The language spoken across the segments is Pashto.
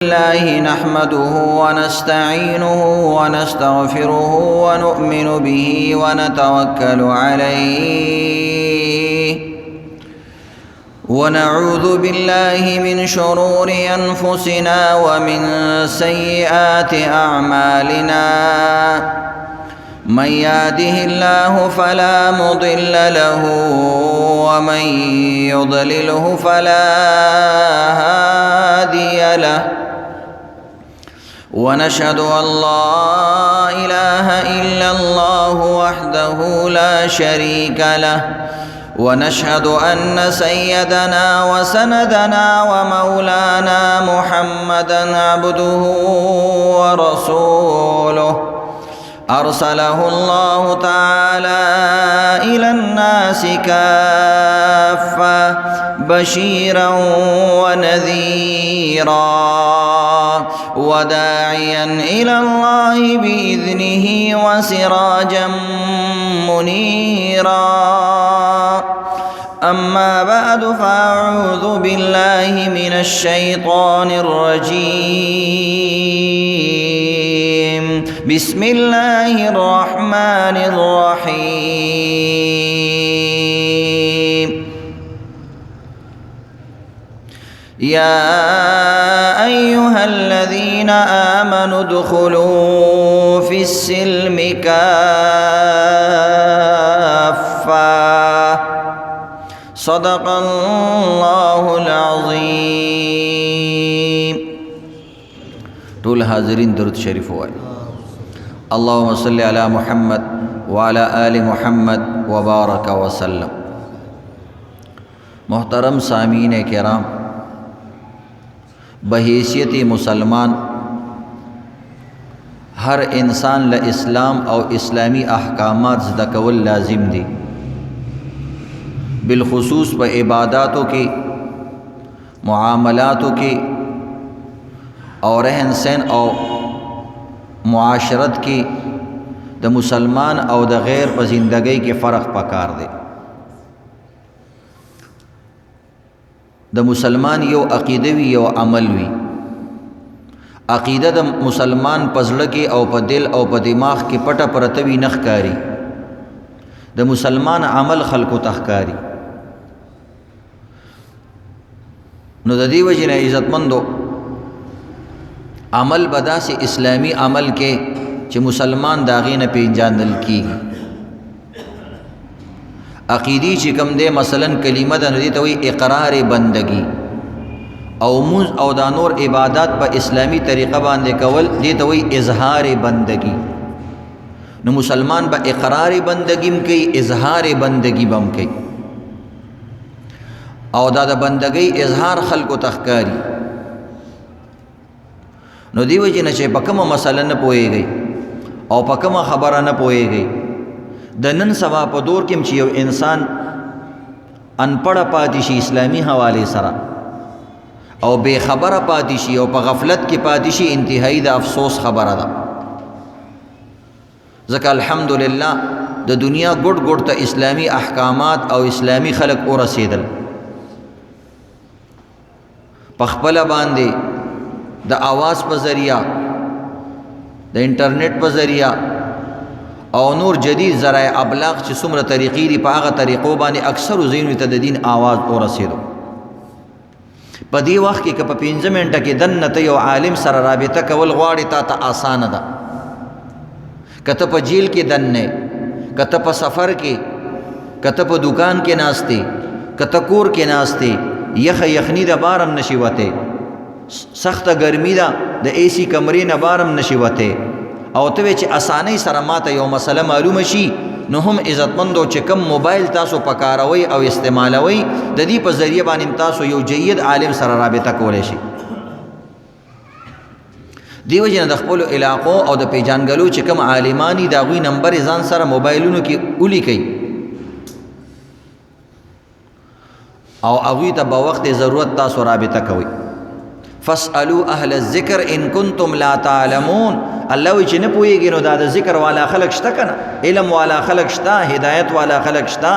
الله نحمده ونستعينه ونستغفره ونؤمن به ونتوكل عليه ونعوذ بالله من شرور أنفسنا ومن سيئات أعمالنا من يهده الله فلا مضل له ومن يضلله فلا هادي له ونشهد أن لا إله إلا الله وحده لا شريك له ونشهد أن سيدنا وسندنا ومولانا محمدًا عبده ورسوله أرسله الله تعالى إلى الناس كافة بشيرا ونذيرا وداعيا إلى الله بإذنه وسراجا منيرا أما بعد فأعوذ بالله من الشيطان الرجيم بسم الله الرحمن الرحيم يا أيها الذين آمنوا ادخلوا في السلم كافة صدق الله العظيم. طول حاضرین درود شریف وائے. اللهم صل على محمد وعلى آل محمد وبارك وسلم. محترم سامعین کرام، بحیثیت مسلمان ہر انسان ل اسلام او اسلامی احکامات زده کول لازم دی، بالخصوص په عباداتوں کی، معاملاتوں کی اور رہن سہن او معاشرت کی د مسلمان او د غیر په زندگی کې فرق پکار دی. د مسلمان یو عقیده وی یو عمل وی. عقیده د مسلمان پزړه کې او په دل او په دماغ کې پټه پرته وی نخ کاری، د مسلمان عمل خلقو تخکاری. نو د دې وجې نه عزتمندو عمل بدا سے اسلامی عمل کے چې مسلمان داغې نه پیژندل کیږي. عقیدی چې کوم دی مثلا کلمه د ندی ته وی اقرار بندگی او موز او دا نور عبادات په اسلامی طریقه باندې کول دی ته وی اظهار بندگی. نو مسلمان به اقرار بندگیم کوي، اظهار بندگی بم کوي، او دا د بندگی اظهار خلقو تخکاری. نو دیو جی نه چې په کومه مسله نه پوهیږي او په کومه خبره نه پوهیږي، د نن سبا په دور کې چې یو انسان انپړه پاتې شي اسلامی حواله سره او بے خبره پاتې شي او په غفلت کې پاتې شي، انتهایی د افسوس خبره ده. ځکه الحمدلله د دنیا ګډ ګډ ته اسلامی احکامات او اسلامی خلق ورسېدل. په خپل باندې د آواز په ذریعہ، د انټرنیټ په ذریعہ او نور جدید ذرائع ابلاغ چې څومره طریقې دي په هغه طریقو باندې اکثر ذهنونو ته د دین آواز ورسېدو. په دې وخت کې که په 15 منټه کې دننه ته یو عالم سره رابطه کول غواړي تا ته آسانه ده. که ته په جیل کې دننه، که ته په سفر کې، که ته په دکان کې ناستې، که ته کور کې ناستې، یخنی د بارم نشي وته، سخت گرمی دا د اے سی کمرې نه بارم نشي وته، او ته چې اسانۍ سره ماته یو مسله معلومه شي، نو هم عزتمندو چې کم موبایل تاسو پکاروي او استعمالوي، د دې په ذریعہ باندې تاسو یو جید عالم سره رابطه کولای شي. دیو جن د خپل علاقو او د پیجانګلو چې کم عالمانی دا غوي نمبر ځان سره موبایلونو کې اولی کوي او هغوی ته په وخت ضرورت تاسو رابطه کوي. فاسألوا اهل الذکر ان کنتم لا تعلمون. الله وی چې نه پوهیږي نو دا د ذکر والا خلق شته کنه، علم والا خلق شته، هدایت والا خلق شته،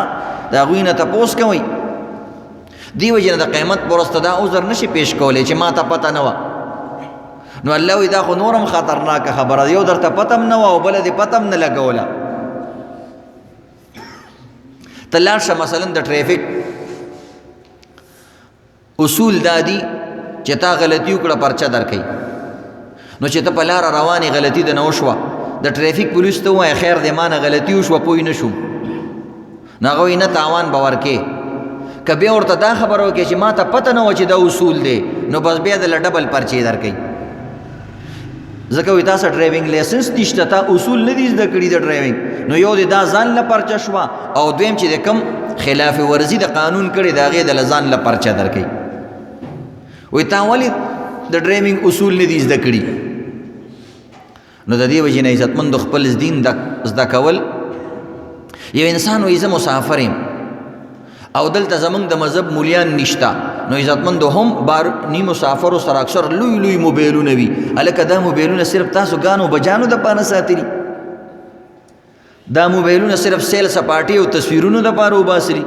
دا غوی نه تپوس کوي. دیو جن د قیامت پرسته دا عذر نشي پیش کولای چې ما ته پته نه و. نو الله وی دا خو نورم خطرناک خبره، یو درته پتم نه و او بل دې پتم نه لګوله. ته لاړ شه مثلا د ټریفک اصول دا دي چې تا غلطي وکړه پرچه درکوي. نو چې ته په لاره روانې غلطي د نه وشوه، د ټریفک پولیس ته ووایه خیر دی ما نه غلطي وشوه پوه نه شوم، نو هغه وایي نه تاوان به ورکې. که بیا ورته دا خبره وکړې چې ما ته پته نه وه چې دا اصول دی، نو بس بیا دله ډبل پرچې درکوي. ځکه وایي تاسو ډرایوینګ لایسنس نشته، تا اصول نه دي زده کړي د ډرایوینګ، نو یو دی دا ځان له پرچه شوه، او دویم چې د کم خلاف ورزي د قانون کړي د هغې دله ځان له پرچه درکوي. وایي تا ولې د ډرایوینګ اصول نه دي زده کړي؟ نو د دې وجې نه عزتمندو خپل دین زده کول. یو انسان وایي زه مسافر یم او دلته زمونږ د مذهب مولیان نشته، نو عزتمندو هم بارني مسافرو سره اکثر لوی لوی موبایلونه وي. هلکه دا موبایلونه صرف تاسو ګانو بجانو دپاره ساتلي، دا موبایلونه صرف سیل سپاټې او تصویرونو دپاره وباسلي.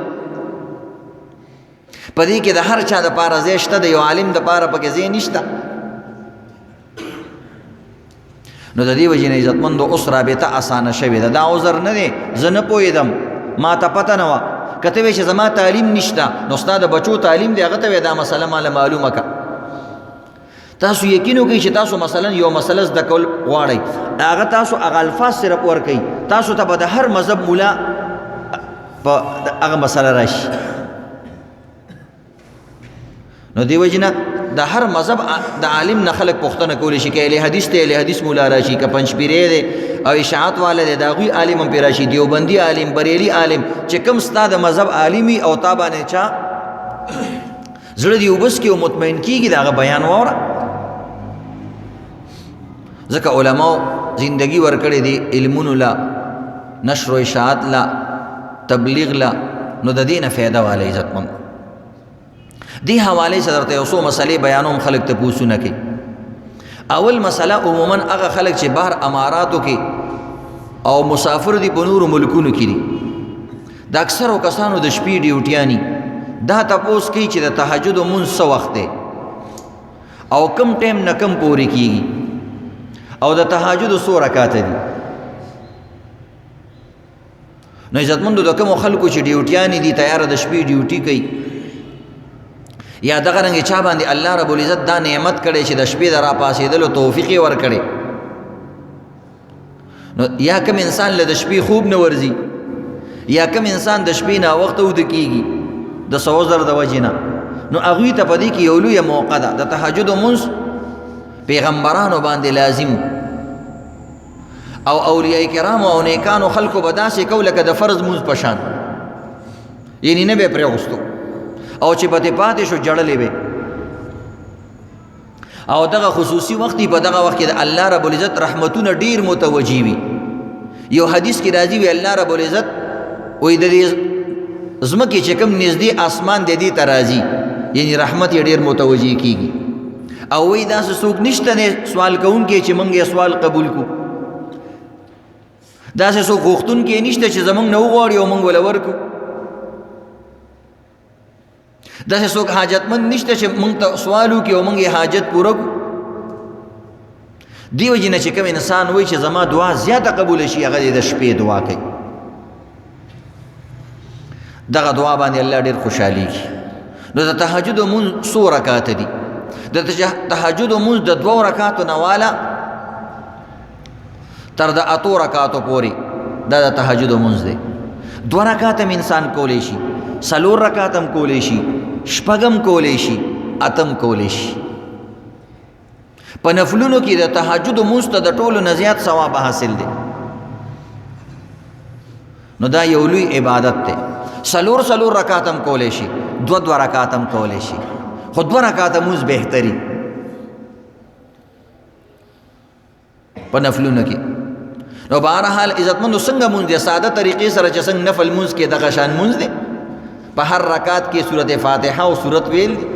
په دې کې د هر چا دپاره ځای شته، د یو عالم دپاره پکې ځای نشته. نو د دې وجې نه عزتمندو اوس رابطه اسانه شوې ده. دا عذر نه دی زه نه پوهېدم ما ته پته نه وه. که ته وایې چې زما تعلیم نشته، نو ستا د بچو تعلیم دی، هغه ته وایې دا مسله ماله معلومه که. تاسو یقین وکړئ چې تاسو مثلا یو مسله زده کول غواړئ، هغه تاسو هغه الفاظ صرف ورکوئ، تاسو ته به د هر مذهب مولا په هغه مسله راشي. نو دی وجې نه د هر مذهب د عالم نه خلک پوښتنه کولی شي، که اهل حدیث ته اهل حدیث مولا راشي، که پنجپیری دی او اشاعت والا دی د هغوی عالم هم پرې راشي، دیوبندي عالم، بریلي عالم، چې کوم ستا د مذهب عالم وي او تا باندې چا زړه دې وبس کي او مطمئن کېږي د هغه بیان واوره. ځکه علماو زندگی ورکړې دي علمونو لا، نشر و اشاعت لا، تبلیغ لا، نو د دې نه فایده والی عزتمند. دی حوالې سره درته یو څو مسلې بیانوم، خلک تپوسونه کوي. اول مسله عموما هغه خلک چې بهر اماراتو کې او مسافر دي په نورو ملکونو کې دي، د اکثرو کسانو د شپې ډیوټیاني، دا تپوس کوي چې د تهجد مونځ څه وخت دی او کم ټایم نه کم پورې کېږي او د تهجد څو رکعاته دي. نو عزتمندو د کومو خلکو چې ډیوټیانې دي، تیاره د شپې ډیوټي کوي، یا دغه رنګ چا باندې الله رب العزت دا نعمت کړي چې د شپې د راپاسېدلو توفیق یې ورکړي، نو یا کم انسان له د شپې خوب نه ورځي، یا کم انسان د شپې ناوخته وده کېږي د څه عذر د وجې نه، نو هغوی ته په دې کې یو لویه موقع ده. د تهجد مونځ پیغمبرانو باندې لازم او اولیاء کرامو او نیکانو خلکو به داسې کو لکه د فرض مونځ په شان، یعنی نه به یې پرېغوستو او چې پتې پاتې شو جړلې به. او دغه خصوصي وخت په دغه وخت کې د الله رب العزت رحمتونه ډیر متوجي وي. یو حدیث کې راځي وي الله رب العزت وایي د دې ځمکې چې کوم نږدې اسمان د دې ته راځي، یعنی رحمت یې ډیر متوجي کېږي. او وایي داسې څوک نشته دی سوال کوونکی چې موږ یې سوال قبول کړو، داسې څوک غوښتونکی نشته چې زموږ نه وغواړي او موږ وله ورکړو، داسې څوک حاجتمند نشته چې موږ ته سوال وکړي او موږ یې حاجت پوره کړو. دې وجې نه چې کوم انسان وایي چې زما دعا زیاته قبوله شي، هغه د شپې دعا کوي، دغه دعا باندې الله ډېر خوشحالېږي. نو د تهجد مونځ څو رکعاته دي؟ د تهجد مونځ د 2 رکعاتو نه والا تر د 8 رکعاتو پورې دا د تهجد مونځ دی. 2 رکعات هم انسان کولی شي، 4 رکعات هم کولی شي، 6 کولی شي، 8 کولی شي. په نفلونو کې د تهجد مونځ ته د ټولو نه زیات ثواب حاصل دی. نو دا یو لوی عبادت دی. 4 رکعات هم کولی شي، 2 رکعات هم کولی شي، خو 2 رکعات مونځ بهتري په نفلونو کې. نو بهرحال عزتمندو څنګه مونځ دی؟ ساده طریقې سره چې څنګه نفل مونځ کې دغه شان مونځ دی. په هر رکعت کې سورت فاتحه او سورت ویل دی،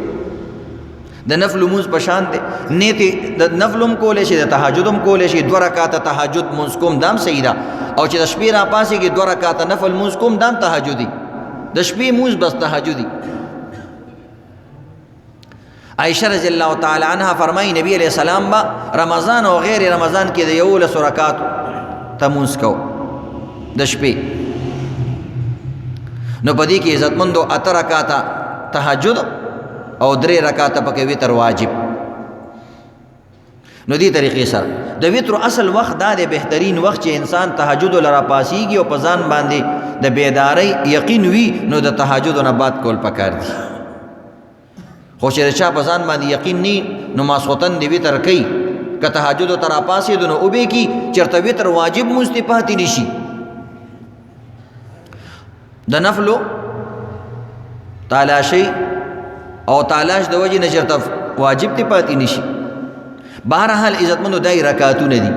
د نفل مونځ په شان دی. نیت د نفل هم کولی شي، د تهجد هم کولی شي. 2 رکعاته تهجد مونځ کوم دام صحیح ده، او چې د شپې راپاسېږي 2 رکعاته نفل مونځ کوم دام تهجدي، د شپې مونځ بس تهجدي. عائشہ رضی اللہ تعالی عنہ فرمائی نبی علیہ السلام با رمضان او غیر رمضان کې د 11 رکعات تمونس کو د شپې، نو پدې کې عزتمندو 8 رکعات تهجد او 3 رکعات پکې وتر واجب. نو دې طریقې سره د وتر اصل وخت دا د بهترین وخت چې انسان تهجد لرا پاسيږي او په ځان باندې د بیداری یقین وي، نو د تهجد نه بعد کول پکار دي. خو چې چا په ځان باندې یقین ني نو ماسختن دی وتر کوي، که تهجد تر پاسې دنو او به کی چرته وتر واجب مستفاتی نشي. د نفلو تالاشي او تالاش د وجه نه چرته واجب تی پاتې نشي. بهرحال عزتمندو دای رکعاتونه دي،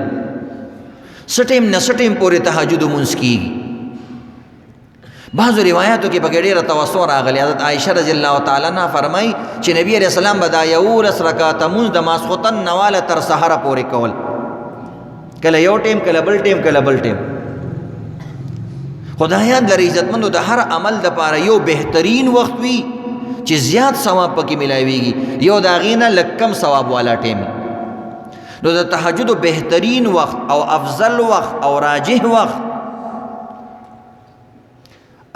سټیم نه سټیم پورې تهجد مونږ کیږي. بعضو روایاتو کې پکې ډېره توسع راغلی. حضرت عائشہ رضی الله تعالی عنها فرمایي چې نبی علیہ السلام به دا 11 رکعات مونږ د ماسختن نواله تر سحر پورې کول، کله یو ټیم کله بل ټیم کله بل ټیم. خدایان لري عزتمندو د هر عمل د پاره یو بهترین وخت وي چې زیات ثواب پکې ملایويږي، یو دا غینه لکم ثواب والا ټیم. نو د تهجد بهترین وخت او افضل وخت او راجح وخت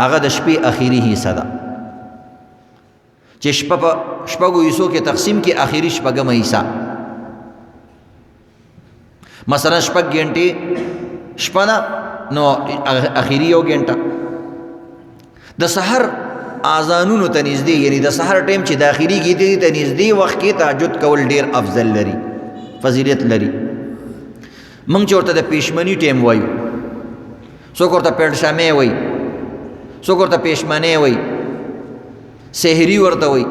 هغه د شپې اخیری حصہ ده، چې شپه په شپږو حصو کې تقسیم کې اخیری شپږم حصہ. مثلا شپږ غنټې شپه ده، نو اخیری یو غنټه. د سحر اذانونو ته نږدې، یعنی د سحر ټیم چې داخلي کېږي ته نږدې وخت کې تهجد کول ډیر افضل لري، فضیلت لري. موږ چې ورته د پېشمني ټیم وایو، څوک ورته پېړشامې وایي، څوک ورته پېشمنۍ وایي، سحري ورته وایي.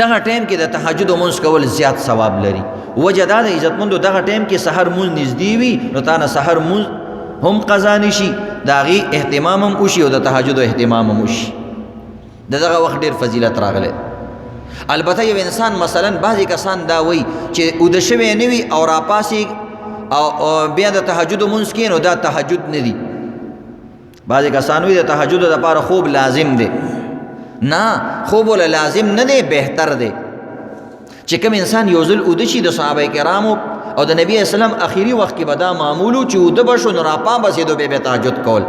دغه ټیم کې د تهجد مونځ کول زیات ثواب لري. وجه دا د عزتمندو دغه ټیم کې سحر مونځ نږدې وي، نو تا نه سحر مونځ هم قضا نشي، د هغې اهتمام هم وشي او د تهجد اهتمام هم وشي. د دغه وخت ډېر فضیلت راغلی. البته یو انسان مثلا بعضې کسان دا وایي چې اوده شوی نه وي او راپاسې او بیا د تهجد مونځ کوي، نو دا تهجد نه دي. بعضې کسان وایي د تهجد دپاره خوب لازم دی. نه، خوب ولا لازم نه دی، بهتر دی چې کوم انسان یو ځل اوده شي. د صحابه کرامو او د نبی اسلام اخیری وخت کې به دا معمول و چې اوده به شو نو راپا بسېدو بیا تهجد کول.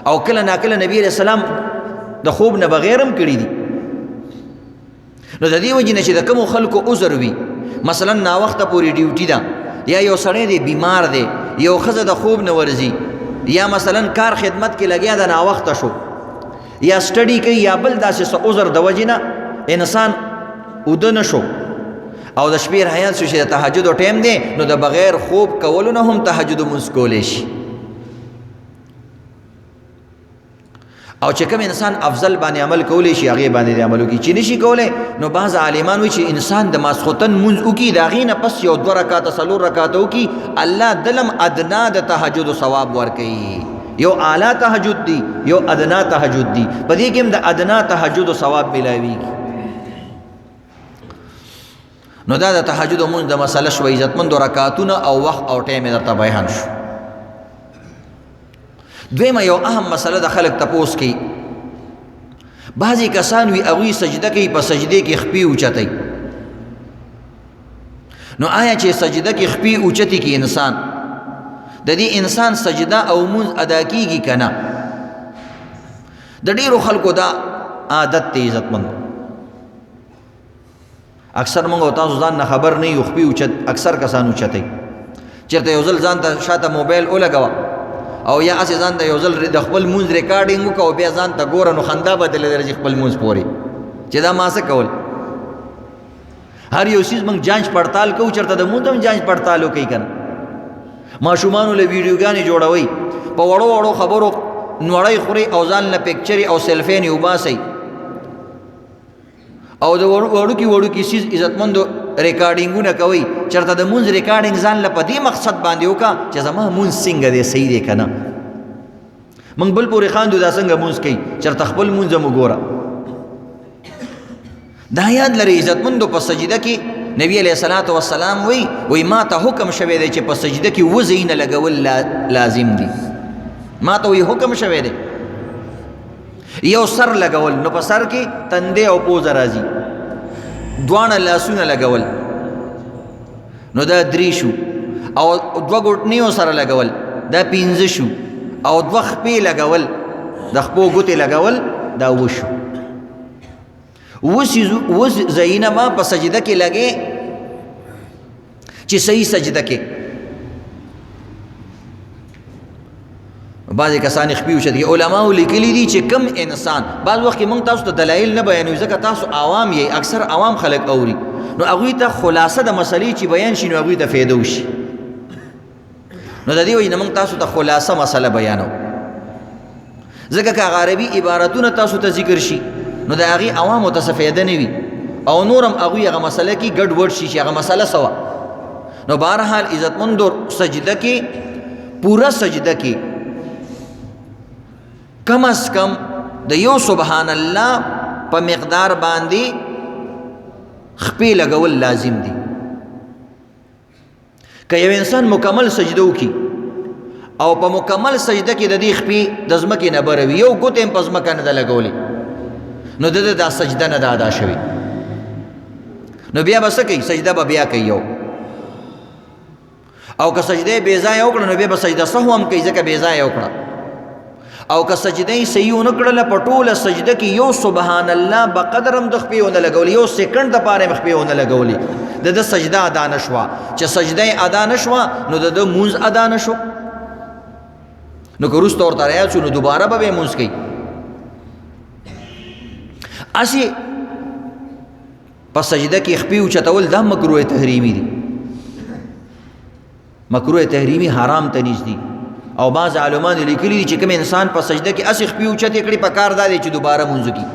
او کله ناکله نبی علیه السلام د خوب نه بغیر هم کړي دي. نو د دې وجې نه چې د کومو خلکو عذر وي، مثلا ناوخته پورې ډیوټي ده، یا یو سړی دی بیمار دی، یو ښځه د خوب نه ورځي، یا مثلا کار خدمت کې لګیا د ناوخته شو، یا سټډي کوي، یا بل داسې څه عذر د وجې نه انسان اوده نه شو او د شپې رحیان شو چې د تهجد ټیم دی، نو د بغیر خوب کولو نه هم تهجد مونځ کولی شي. او چې کوم انسان افضل باندې عمل کولی شي هغې باندې د عمل وکړي، چې نشي کولی نو بعض عالمان وایي چې انسان د ماسختن مونځ وکړي، د هغې نه پس یو 2 رکعاته 4 رکعاته وکړي، الله دلم ادنا د تهجد ثواب ورکوي. یو اعلی تهجد دی، یو ادنا تهجد دی، په دې کې هم د ادنا تهجد ثواب ملاویږي. نو دا د تهجد مونځ د مسله شوه عزتمندو رکعاتونه او وخت او ټیم یې درته بیان شو. دویمه یو اهم مسله د خلک تپوس کوي، بعضې کسان وي هغوی سجده کوي، په سجدې کې خپې اوچتوي. نو آیا چې سجده کې خپې اوچتې کې انسان، د دې انسان سجده او مونځ ادا کیږي که نه؟ د ډېرو خلکو دا عادت دی عزتمند. اکثر موږ او تاسو ځان نه خبر نه یو، خپې اوچت اکثر کسان اوچتوي. چېرته یو ځل ځان ته شاته موبایل ولګوه او یا هسې ځان ته یو ځل د خپل مونځ ریکارډینګ وکړه او بیا ځان ته ګوره، نو خندا به دله درځي خپل مونځ پورې چې دا ما څه کول. هر یو څیز موږ جانچ پړتال کوو، چېرته د مونځ هم جانچ پړتال وکوي که نه. ماشومانو له ویډیوګانې جوړوئ، په وړو وړو خبرو نوړی خوري او ځان له پکچرې او سیلفین یې وباسئ، او د وړوکي وړوکي څیز عزتمندو ریکارډینګونه کوئ. چېرته د مونځ ریکارډینګ ځان له په دې مقصد باندې وکړه چې زما مونځ څنګه دی، صحیح دی که نه. موږ بل پورې خاندو دا څنګه مونځ کوي، چېرته خپل مونځ هم وګوره. دا یاد لري عزتمندو په سجده کې نبی علیہ الصلوۃ والسلام وی ما ته حکم شوی دی چې په سجده کې وزې نه لګول لازم دي. ما ته وی حکم شوی دی یو سر لګول، نو په سر کې تندې او پوزه راځي، دواړه لاسونه لګول نو دا 3 شو، او 2 ګوتنیو سره لګول دا 5 شو، او 2 خپې لګول د خپو ګوتې لګول دا 7 شو. اوس ځایونه ما په سجده کې لګې چې صحیح سجده کې. بعضې کسان خپې اوچتې علماو لیکلي دي چې کم انسان بعض وخت کې موږ تاسو ته دلایل نه بیانوي ځکه تاسو عوام یې، اکثر عوام خلک اوري، نو هغوی ته خلاصه د مسلې چې بیان شي نو هغوی ته فایده وشي. نو د دې وجې نه موږ تاسو ته خلاصه مسله بیانو، ځکه که عربي عبارتونه تاسو ته ذکر شي نو د هغې عوامو ته څه فایده نه وي، او نور هم هغوی هغه مسله کې ګډ وډ شي چې هغه مسله سوه. نو بهرحال عزتمندو سجده کې پوره سجده کې کم از کم د یو سبحان الله په مقدار باندې خپې لګول لازم دي. که یو انسان مکمل سجده وکړي او په مکمل سجده کې د دې خپې د ځمکې نه بره وي، یو ګوتې هم په ځمکه نه ده لګولې، نو د دا سجده نه ده ادا شوې، نو بیا به څه کوي؟ سجده به بیا کوي یو، او که سجده یې بې ځایه وکړه نو بیا به سجده سهو هم کوي ځکه بې ځایه وکړه، او که سجده یې صحیح ونه کړله په ټوله سجده کې یو سبحان الله بقدر هم د خپې ونه لګولې، یو سیکنډ دپاره یې خپې ونه لګولې، د ده سجده ادا نه شوه. چې سجده یې ادا نه شوه نو د ده مونځ ادا نه شو، نو که وروسته ورته رایاد شو نو دوباره به یې مونځ کوي. هسې په سجده کې خپې اوچتول دا مکروه تحریمي دي، مکروه تحریمي حرام ته نږدې. او بعض علمانو لیکلي دي چې کوم انسان په سجده کې هسې خپې اوچتې کړي په کار دا دی چې دوباره مونځ وکړي.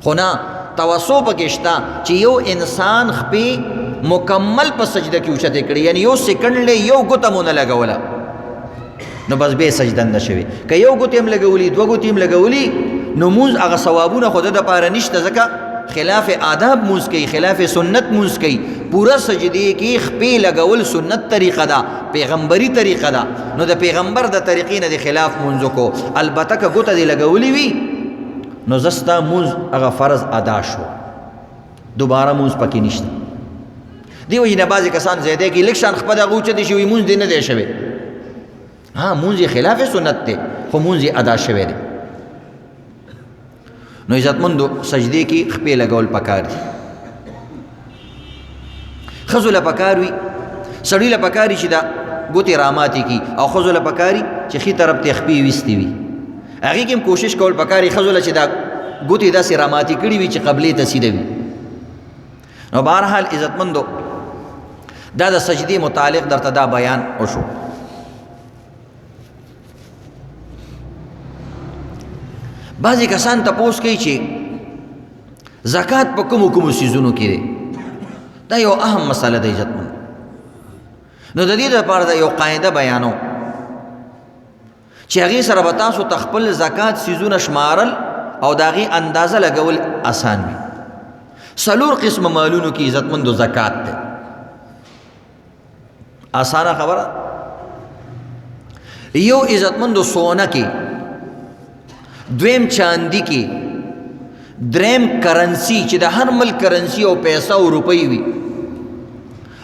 خو نه، توسع پکې شته چې یو انسان خپې مکمل په سجده کې اوچتې کړي، یعنی یو سیکنډ له یو ګوته مو نه لګوله نو بس بیا سجده نه شوې. که یو ګوتې هم لګولي 2 ګوتې هم لګولي نو مونځ هغه ثوابونه خو د دپاره نشته، ځکه خلاف آداب مونځ کوي، خلاف سنت مونځ کوي. پورا سجدې کې خپې لګول سنت طریقه ده، پیغمبري طریقه ده، نو د پیغمبر د طریقې نه د خلاف مونځ وکړو. البته که ګوته دې لګولې وي نو زه ستا مونځ هغه فرض ادا شو، دوباره مونځ پکې نشته. دې وجې نه بعضې کسان زیاتی کوي لږ شان خپه دغه اوچتې شوي مونځ دې نه دی شوی. ها، مونځ یې خلاف سنت دی خو مونځ یې ادا شوی دی. نو عزتمندو سجدې کې خپې لګول پکار دي. ښځو له پکار وي، سړي له پکار وي چې دا ګوتې راماتې کړي، او ښځو له پکار وي چې ښي طرف ته خپې ویستې وي. هغې کې هم کوشش کول پکار وي ښځو له چې دا ګوتې داسې راماتې کړي وي چې قبلې ته سیده وي. نو بهرحال عزتمندو دا د سجدې متعلق درته دا بیان وشو. بعضې کسان تپوس کوي چې زکات په کومو کومو څیزونو کې دی. دا یو اهم مسله ده عزتمند. نو د دې لپاره دا یو قاعده بیانو چې هغې سره به تاسو ته خپل زکات څیزونه شمارل او د هغې اندازه لګول اسان وي. 4 قسمه مالونو کې عزتمندو زکات دی. اسانه خبره. یو عزتمندو سونه کې، دویم چاندی کې، دریم کرنسی چې د هر ملک کرنسی او پیسه او روپۍ وي،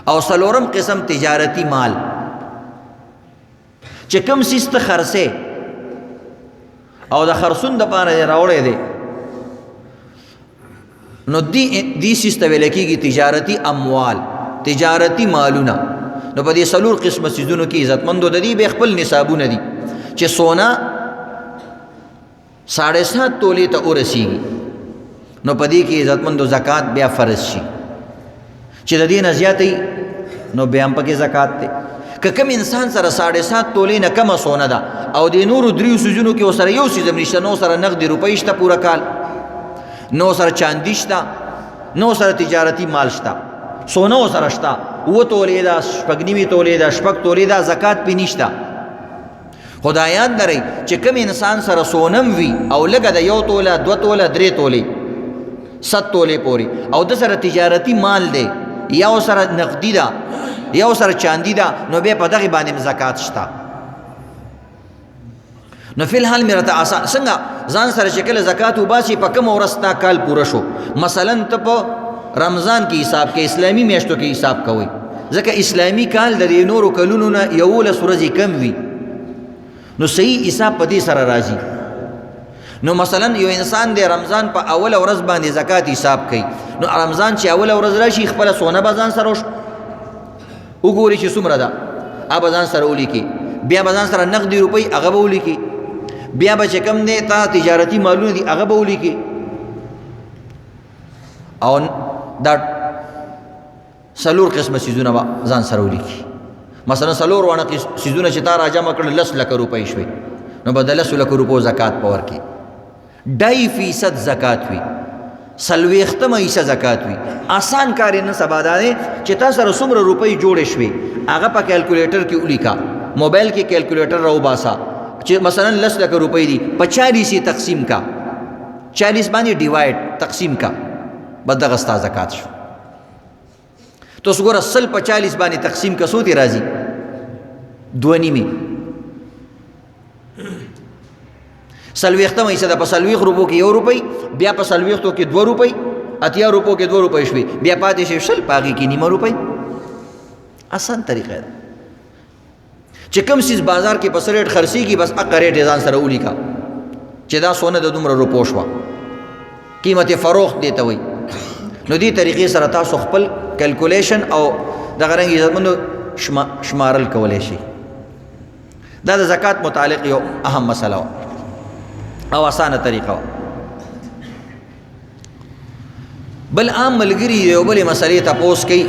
او 4م قسم تجارتی مال چې کوم څیز ته خرڅې او د خرڅون دپاره یې راوړی دی نو دې څیز ته ویل کېږي تجارتي اموال، تجارتي مالونه. نو په دې 4 قسمه څیزونو کې عزتمندو د دې به خپل نصابونه دي چې سونا 7.5 تولې ته ورسیږي نو په دې کې عزتمندو زکات بیا فرض شي. چې د دې نه زیاتې نو بیا هم پکې زکات دی. که کوم انسان سره 7.5 تولې نه کمه سونه ده او د نورو 3 څیزونو کې ورسره یو څیز هم نشته، نو سره نقدي روپۍ شته پوره کال، نو سره چاندي شته، نو سره تجارتي مال شته، سونه ورسره شته 7 تولې ده، 9 تولې ده، 6 تولې ده، زکات پې نشته. خدا یاد لرئ چې کوم انسان سره سونم وي او لږه د 1 توله 2 توله 3 تولې 7 تولې پورې او د سره تجارتي مال دی، یا سره نقدي ده یا سره چاندي ده، نو بیا په دغې باندې زکات شته. نو فی الحال مې راته آسان څنګه ځان سره چې کله زکات وباسي په کومه ورځ تا کال پوره شو مثلا ته په رمضان کې حساب کې اسلامي میاشتو کې حساب کوئ ځکه اسلامي کال د دې نورو کلونو نه 11 ورځې کم وي نو صحیح حساب په دې سره راځي نو مثلا یو انسان د رمضان په اوله ورځ باندې زکات حساب کوي نو رمضان چې اوله ورځ راشي خپل سونه به ځان سره وګوري چې څومره ده هغه ځان سره ولیکي بیا به ځان سره نقدي روپۍ هغه به ولیکي بیا به چې کوم دی تا تجارتي مالونه دي هغه به ولیکي او دا څلور قسمه څیزونه به ځان سره ولیکي مثلا څلور وانه څیزونه چې تا راجمع کړل 10 لک روپۍ شوي نو به د 10 لک روپو زکات په ورکړي 2.5% زکات وي 40% زکات وي آسان کار نه سبا دا دی چې تا سره څومره روپۍ جوړې شوي هغه په کیلکولیټر کې ولیکا موبایل کې کیلکولیټر راوباسا چې مثلا 10 لک روپۍ دي 40 تقسیم کا 40 باندې ډیوایډ تقسیم کا بدغه ستا زکات شو تو څګور 40 باندې تقسیم کا سودی راځي 2.5 سلويختم ایسه د په سلويخ روپو کې 1 روپۍ بیا په سلويختو کې 2 روپۍ اتیا روپو کې 2 روپۍ شوي بیا پاتې شي شل پاږي کې نیمه روپۍ آسان طریقه ده چې کوم سیس بازار کې په ریټ خرڅيږي بس اقا ریټ ځان سره ولیکا چې دا سونه د دومره روپو شو قیمت فروخت دی ته وي نو دې طریقې سره تاسو خپل کیلکولیشن او دغه رنګ عزتمنو شمارل کولای شي دا د زکات متعلق یو اهم مسله او آسانه طریقه بل عام ملګری یو بل مسلې تاسو کوي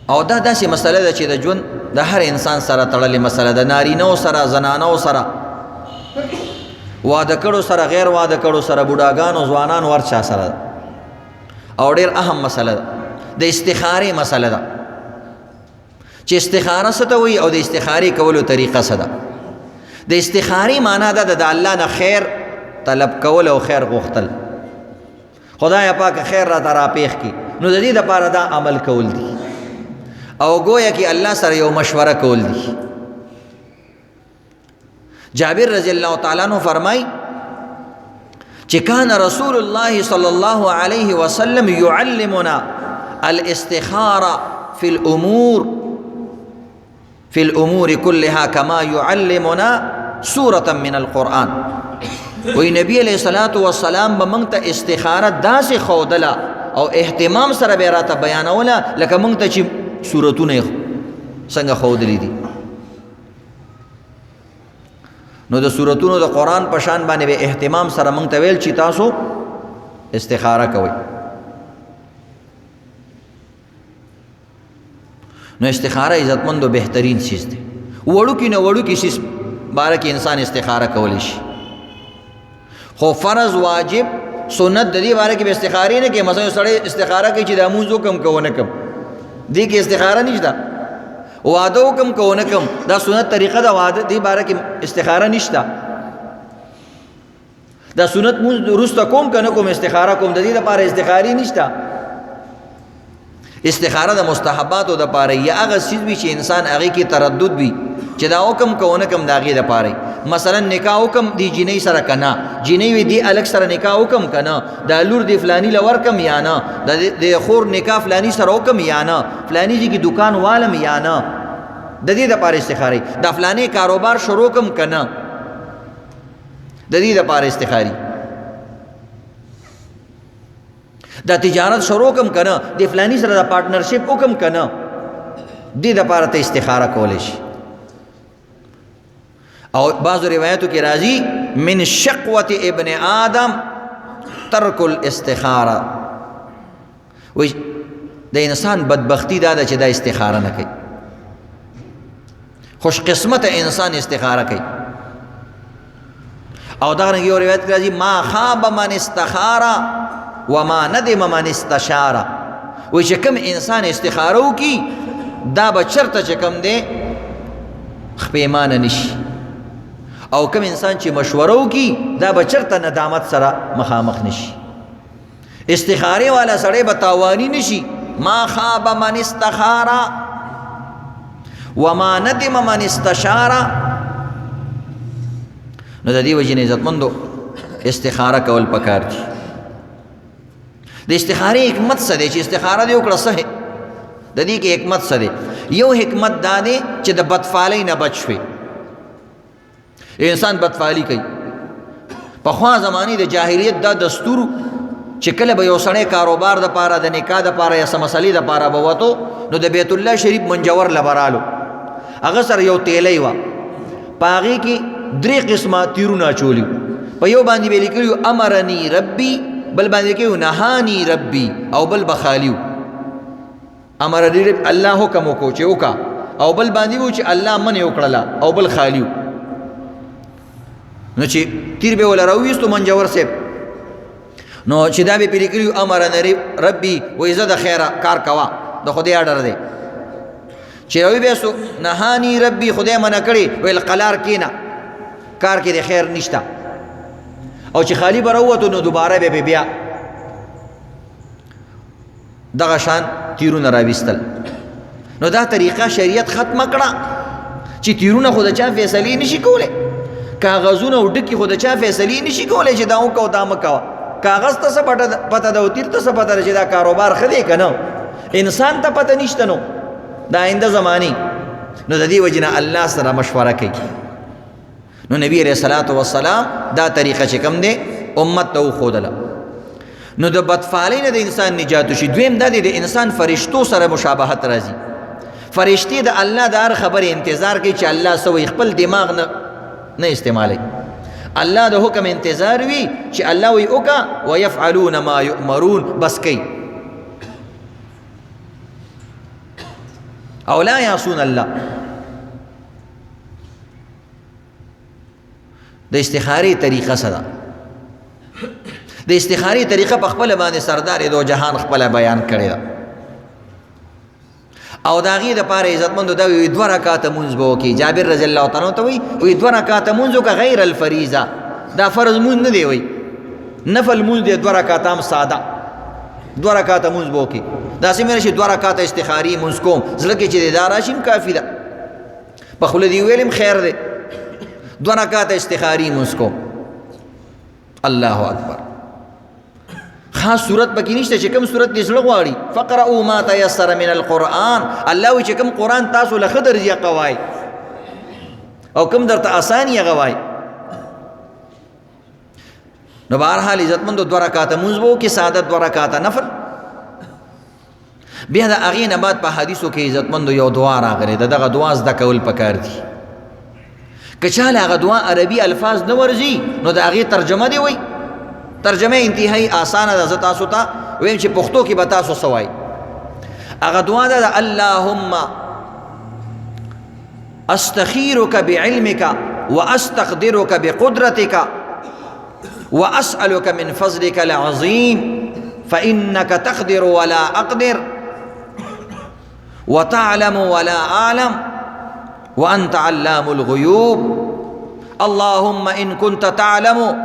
او دا داسې مسله ده چې د ژوند د هر انسان سره تړلې مسله ده نارینه سره زنانه سره واده کړو سره غیر واده کړو سره بوډاګانو ځوانان ورچا سره او ډېر اهم مسله ده د استخاره مسله ده چې استخاره څه ته وایي او د استخاره کولو طریقه څه ده د استخاره معنا ده د الله نه خیر طلب کول او خیر غوښتل خدای پاک خیر را ترا پیښ کی نو د دې لپاره دا عمل کول دي او گویا کہ اللہ سره یو مشورہ کول دی جابر رضی اللہ تعالیٰ عنہ فرمائی کہ کان رسول اللہ صلی اللہ علیہ وسلم يعلمنا الاستخارة في الامور كلها كما يعلمنا سورة من القرآن وی نبی علیہ الصلوۃ والسلام بمنت استخارہ داس خودلا او اهتمام سره بیراته بیانولا لکه مونږ ته چې سورتونه څنګه خودلی دي نو د سورتونو د قرآن په شان باندې به اهتمام سره مونږ ته ویل چې تاسو استخاره کوئ نو استخاره عزتمند او بهترین چیز دی وړو کې نه وړو کې شي باره کې انسان استخاره کولی شي خو فرض واجب سنت د دې باره کې به استخاره نه کې مثلا سړی استخاره کوي چې د امونځو کم کوونه کم دې کې استخاره نشته واده کم کوونه کم دا سنت طریقه دا واده دې باره کې استخاره نشته دا سنت مونږ درسته کوم کنه کوم استخاره کوم د دې لپاره استخاری نشته استخاره د مستحبات او د پاره یا هغه چیز وی چې انسان هغه کې تردد وي چې دا حکم کوونه کم داغه د پاره مثلا نکاح حکم دی جنې سره کنا جنې وی دی الک سره نکاح حکم کنا دا لور دی فلانی لور کم یا نه د خور نکاح فلانی سره حکم یا نه فلانی جی کی دکان والم یا نه د دې د پاره استخاری دا فلانی کاروبار شروع کم کنا د دې د پاره استخاری دا تجارت شروع کم کنا د فلانی سره د پارټنرشپ حکم کنا دې د پاره ته استخاره کولای شي او بعض روایتوں کی راضی من شقوت ابن آدم ترک الاستخارہ وی دا انسان بدبختی دادا چی دا استخارہ نہ کئی خوش قسمت انسان استخارہ کئی او دا رنگی روایت کی راضی ما خواب من استخارہ وما ندم من استشارہ وی چکم انسان استخارو کی دا بچرتا چکم دے خپیمان نشی او کم انسان چې مشورو کی دا بچرته ندامت سره مخامخ نشي استخاره والا سړی بتاوانی نشي ما خاب من استخارا وما ندم من استشارا نو د دې وجې نه عزتمندو استخاره کول پکار دي. د استخارې حکمت څه دی چې استخاره دې وکړه څه د دې کې حکمت څه دی؟ یو حکمت دا دی چې د بدفالۍ نه بچ شوې. انسان بدفالي کوي. پخوا زمانې د جاهلیت دا دستور چې کله به یو سړی کاروبار د پاره د نکاح د پاره یا څه مسلې د پاره به وتو نو د بیت الله شریف منجور لبرالو هغه سره یو تیلی وه په هغې کې 3 قسمه تیرونه اچولي په یو باندې به یې لیکلي امرني ربي بل باندې کې نهاني ربي او بل بخالیو امرني ربي الله حکم وکړو چې وکړه او بل باندې و چې الله منې وکړله او بل خالیو نو چې تیر به ولا راويستو منجور صاحب نو چې دا به پرې کړیو امرنه ربي وای زه د خیره کار کوا د خدای اډر دی چې وی به سو نهاني ربي خدای منع کړی ویل قلار کینا کار کې د خیر نشته او چې خالی بروته نو دوباره به بیا دغه شان تیرونه راويستل. نو دا طریقه شریعت ختم کړه چې تیرونه خود چا فیصله نشي کوله کاغذونه او ډکی خود چا فیصله نشي کوله چې دا وکاو دا مکاو کاغذ ته څه پته ده او تیر ته څه پته ده چې دا کاروبار ښه دی که نه انسان ته پته نشته نو د آینده زمانې نو د دې وجې نه الله سره مشوره کوي. نو نبی علیه الصلاة والسلام دا طریقه چې کوم دی امت ته وښودله نو د بدفالۍ نه د انسان نجات شي. دویم دا دی د انسان فرشتو سره مشابهت راځي. فرشتې د الله د هر خبرې انتظار کوي چې الله څه وایي خپل دماغ نه استعمالوي الله د حکم انتظار وي چې الله وی اوکا ويفعلون ما يؤمرون بس کوي او لا يعصون الله. د استخارې طریقه څه ده؟ د استخارې طریقه په خپل باندې سردار دو جهان خپل بیان کړی ده او د هغې دپاره عزتمندو دا وي 2 رکعاته مونځ به وکړي. جابر رضی الله تعالی ته وایي 2 رکعاته مونځ وکړه غیر الفریضه دا فرض مونځ نه دی وایي نفل مونځ دی 2 رکعاته هم ساده 2 رکعاته مونځ به وکړي. داسې مې راشي 2 رکعاته استخاري مونځ کوم زړه کې چې دی دا راشي هم کافي ده په خوله دې ویل هم خیر دی 2 رکعاته استخاري مونځ کوم. الله اکبر. خاص صورت پکې نشته چې کوم صورت دې زړه غواړي فقرؤوا ما تيسر من القرآن الله وایي چې کوم قرآن تاسو له ښه درجې قوای او کوم درته آسان یې غوای. نو بهرحال عزتمندو 2 رکعاته مونځ به وکړي ساده 2 رکعاته نفل. بیا د هغې نه بعد په حدیثو کې عزتمندو یو دعا راغلی ده دغه دعا زده کول پکار دي. که چاله هغه دعا عربي الفاظ نه ورځي نو د هغې ترجمه دې وایي ترجمه انتهایی آسانه ده. زه تاسو ته ویم چې پښتو کې به تاسو څه وایي. هغه دعا ده اللهم استخیرک بعلمک واستقدرک بقدرتک واسألک من فضلک العظیم فإنک تقدر ولا أقدر وتعلم ولا أعلم وأنت علام الغيوب اللهم إن كنت تعلم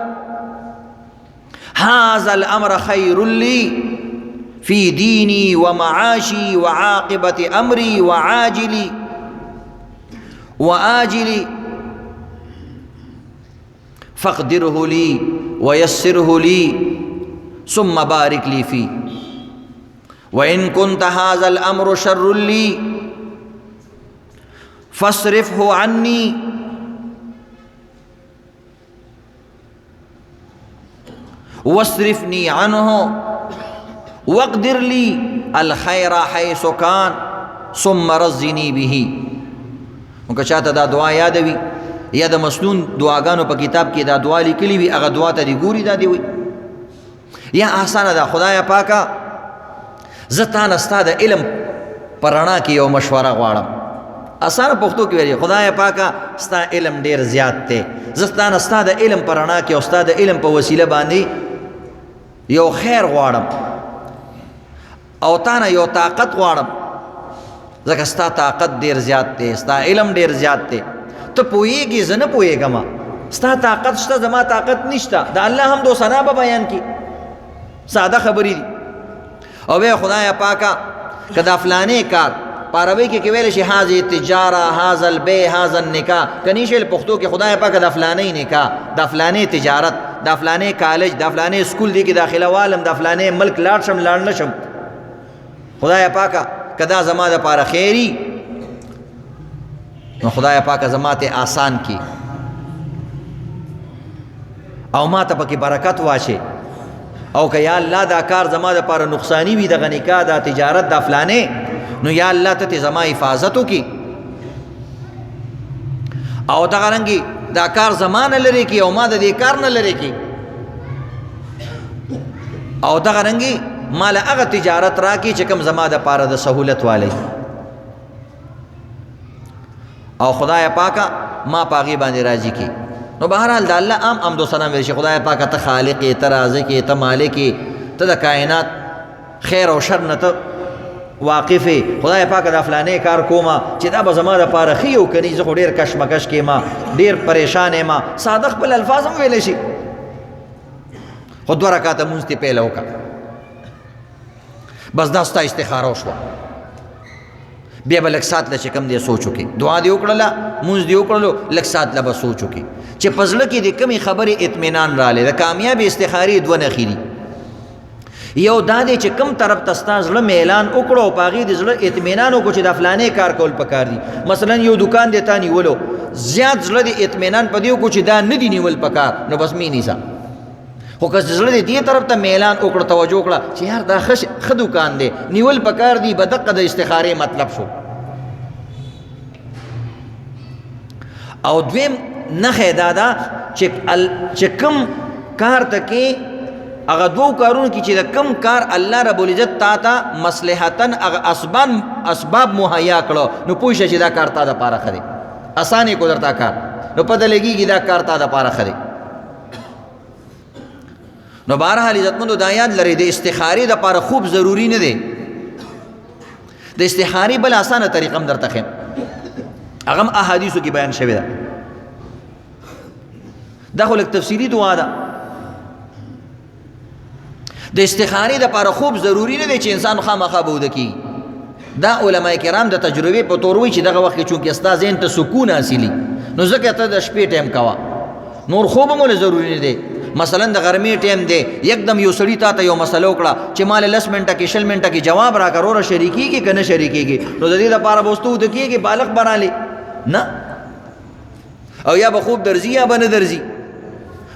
هذا الأمر خير لي في ديني ومعاشي وعاقبة أمري وعاجلي وآجلي فاقدره لي ويسره لي ثم بارك لي فيه وإن كنت هذا الأمر شر لي فاصرفه عني واصرفني عنه واقدر لي الخير حيث كان ثم رزني به. مونږ چاته دا دعا یادوي یا د مسنون دعاګانو په کتاب کې دا دعا لیکلي وي هغه دعا ته دی ګوري دا دی وي یا آسانه ده خدایا پاکه زه تا نه ستا د علم په رڼا کې یو مشوره غواړم. آسانه پښتو کې ویل خدایا پاکه ستا علم ډېر زیات دی زه ستا نه ستا د علم په رڼا کې او ستا د علم په وسیله باندې یو خیر غواړم او تا نه یو طاقت غواړم ځکه ستا طاقت ډېر زیات دی ستا علم ډېر زیات دی ته پوهېږې زه نه پوهېږم ستا طاقت شته زما طاقت نشته د الله حمد و ثنا به بیان کړي ساده خبرې دي او بیا خدایا پاکه که دا فلانې کار پاروی کې ویل شي هاذه تجاره، هاذا البيع، هاذا النکاح، کني شل پښتو کې خدای پاک د فلانې نکاح، د فلانې تجارت، د فلانې کالج، د فلانې سکول دی کې داخله والم، د فلانې ملک لاړ شم لاړ نشم. خدای پاک کدا زما د پاره خیری نو خدای پاک زما ته آسان کی او ما ته پکې برکت واشه، او که یا الله دا کار زما د پاره نقصانی وي، د نکاح د تجارت د فلانې، نو یا الله ته زما حفاظت وکي او دا غرنګي دا کار زمانه لري کی او ما د دې کار نه لري کی، او دا غرنګي مال هغه تجارت را کی چې کوم زما د پاره د سہولت والی، او خدای پاکه ما پاغي باندې راضي کی. نو بهرحال د الله عام حمد و ثنا ویل شي خدای پاکه ته خالق، ته رازق، ته مالک، ته د کائنات خیر او شر نه ته واقف. خدای پاک د فلانې کار کوما چې دا به زما د پاره خي او کني، زه خو ډېر کشمکش کې ما ډېر پریشان یم، صادق خپل الفاظ هم ویلی شي. خو 2 رکعاته مونځ دې پیله وکړه، بس دا ستا استخاره وشوه، بیا به لږ سات له چې کوم دی سوچ وکړي، دعا دې وکړله، مونځ دې وکړلو، لږ سات له به سوچ وکړي چې په زړه کې د کومې خبرې اطمینان رالی. د کامیابې استخارې 2 نښې دي، یو دا دی چې کوم طرف ته ستا زړه میلان وکړو او په هغې د زړه اطمینان وکړو چې د فلانې کار کول پکار دي. مثلا یو دکان دی تا نیولو، زیات زړه د اطمینان په دې وکړو چې دا نه دي نیول پکار، نو بس مې نیسه. خو که زړه دې دې طرف ته میلان وکړو، توجه وکړه چې یار دا ښه دکان دی، نیول پکار دي، بدقه د استخارې مطلب شو. او دویم نښه دا ده چې کوم کار ته کې هغه 2 کارونو کې چې د کوم کار الله رب العزت تا ته مصلحتن هغه اسباب مهیا کړو، نو پوه شه چې دا کار تا د پاره ښه دی، اسانه کو درته کار، نو پته لګېږي دا کار تا د پاره ښه دی. نو بهرحال عزتمندو دا یاد لرئ د استخارې دپاره خوب ضروري نه دی. د استخارې بل اسانه طریقه هم درته ښیم، هغه هم احادیثو کې بیان شوې ده. دا خو لږ تفصیلي دعا ده. د استخارې دپاره خوب ضروري نه دی چې انسان خامخا به وده کېږي. دا علما کرام د تجربې په طور وایي چې دغه وخت کې چونکې ستا ذهن ته سکون حاصلي، نو ځکه ته د شپې ټایم کوه، نور خوب هم ولې ضروري نه دی. مثلا د غرمې ټایم دی، یکدم یو سړي تا ته یو مسله وکړه چې ما له 10 منټه کې 20 منټه کې جواب راکړه، وروره شریکېږي که نه شریکېږي، نو د دې دپاره به اوس ته وده کېږي، بالغ بنالې نه، او یا به خوب درځي یا به نه درځي.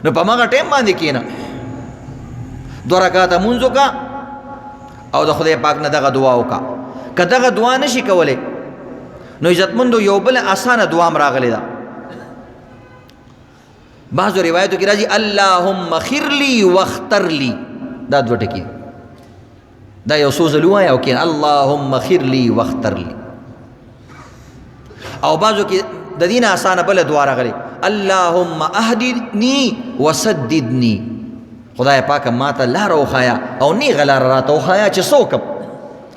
نو په مغه ټایم باندې کېنه، 2 رکعاته مونځ وکړه او د خدای پاک نه دغه دعا وکړه. که دغه دعا نشي کولی، نو عزتمندو یو بل اسانه دعا هم راغلی ده. بعضو روایتو کې راځي اللهم خیر لی واختر لی، دا 2 ټکي، دا یو څو ځله ووایه او کښېنه اللهم خیر لی واختر لی. او بعضو کې د دې نه اسانه بله دعا راغلی اللهم اهدنی وسددنی، خدای پاک ما ته لاره وښایه او نیغه لاره راته وښایه چې څه وکړم.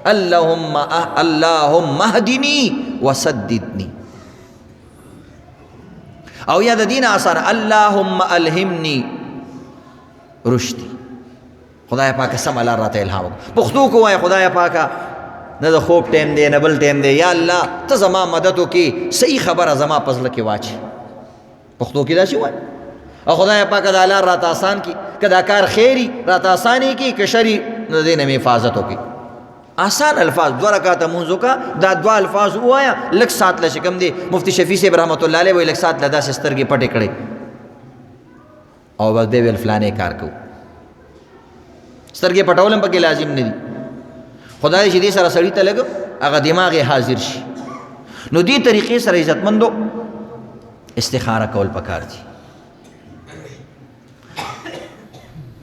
اللهم اهدنی وسددنی. او یا د دین آسان اللهم الهمنی رشدی، خدای پاک سم لار راته الهام وکړه. پښتو کو وایه خدای پاکه نه د خوب ټایم دی نه بل ټایم دی، یا الله ته زما مدد وکړي، صحیح خبره زما په زړه کې واچي. پښتو کې داسې وایه او خدای پاک دا لار راته آسان کړي، که دا کار خیري راته آسانې کړي، که شري نو د دې نه مې حفاظت وکړي. آسان الفاظ 2 رکعاته مونځ وکړه، دا 2 الفاظ ووایه، لږ سات له چې کوم دی مفتی شفیع صاحب رحمت الله علیه وایي لږ سات له داسې سترګې پټې کړې او بس دی ویل فلانې کار کوو. سترګې پټول هم پکې لازم نه دي، خدای چې دې سره سړي ته لږ هغه دماغ یې حاضر شي. نو دې طریقې سره عزتمندو استخاره کول پکار دي.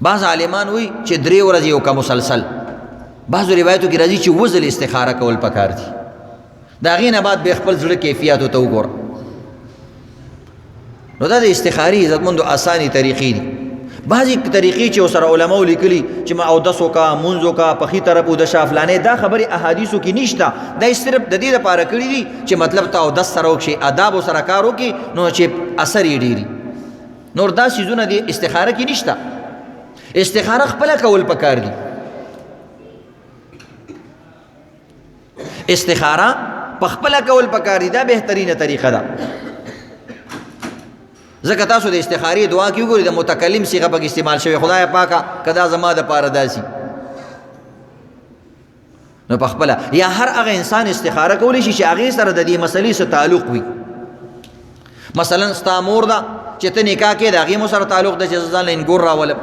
بعض عالمان وایي چې 3 ورځې وکړه مسلسل، بعضو روایتو کې راځي چې وزل استخاره کول پکار دي. د هغې نه بعد بیا خپل زړه کیفیاتو ته وګوره. نو دا د استخارې عزتمندو اسانې طریقې دي. بعضې طریقې چې ورسره علماو لیکلي چې ما اودس وکړه، مونځ وکړه، پخي طرف اودشه فلانې، دا خبرې احادیثو کې نشته. دا صرف د دې دپاره کړي دي چې مطلب ته اودس سره وکړي، آدابو سره کار وکړي، نو چې اثر یې ډېري. نور دا څیزونه د استخاره کې نشته. استخاره خپله کول پکار دي. استخاره په خپله کول پکار دي، دا بهترینه طریقه ده. ځکه تاسو د استخارې دعا کې وګورئ د متکلم صيغه پکې استعمال شوی، خدای پاکه که دا زما دپاره داسي. نو په خپله یا هر هغه انسان استخاره کولی شي چې هغې سره د دې مسلې څه تعلق وي. مثلا ستا مور ده چې ته نکاح کې د هغې مو سره تعلق ده چې زه ځان له انګور راولم،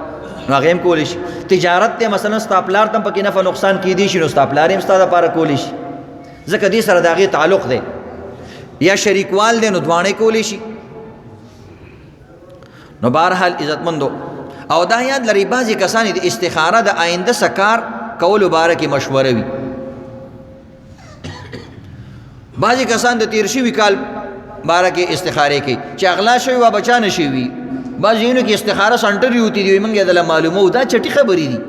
نو هغې هم کولی شي. تجارت دی مثلا ستا پلار ته هم پکې نفع نقصان کیدی شي، نو ستا پلار هم ستا دپاره کولی شي، ځکه دې سره د هغې تعلق دی. یا شریکوال دی نو دواړه کولی شي. نو بهرحال عزتمندو او دا یاد لري بعضې کسان د استخاره د آینده څه کار کولو باره کې مشوره وي. بعضې کسان د تیر شوي کال باره کې استخارې کوي چې اغلا شوي وا بچا نه شوي. بعض ځایونو کې استخاره سنټر یې وتي دي، موږ یې دله معلومو، دا چټي خبرې دي.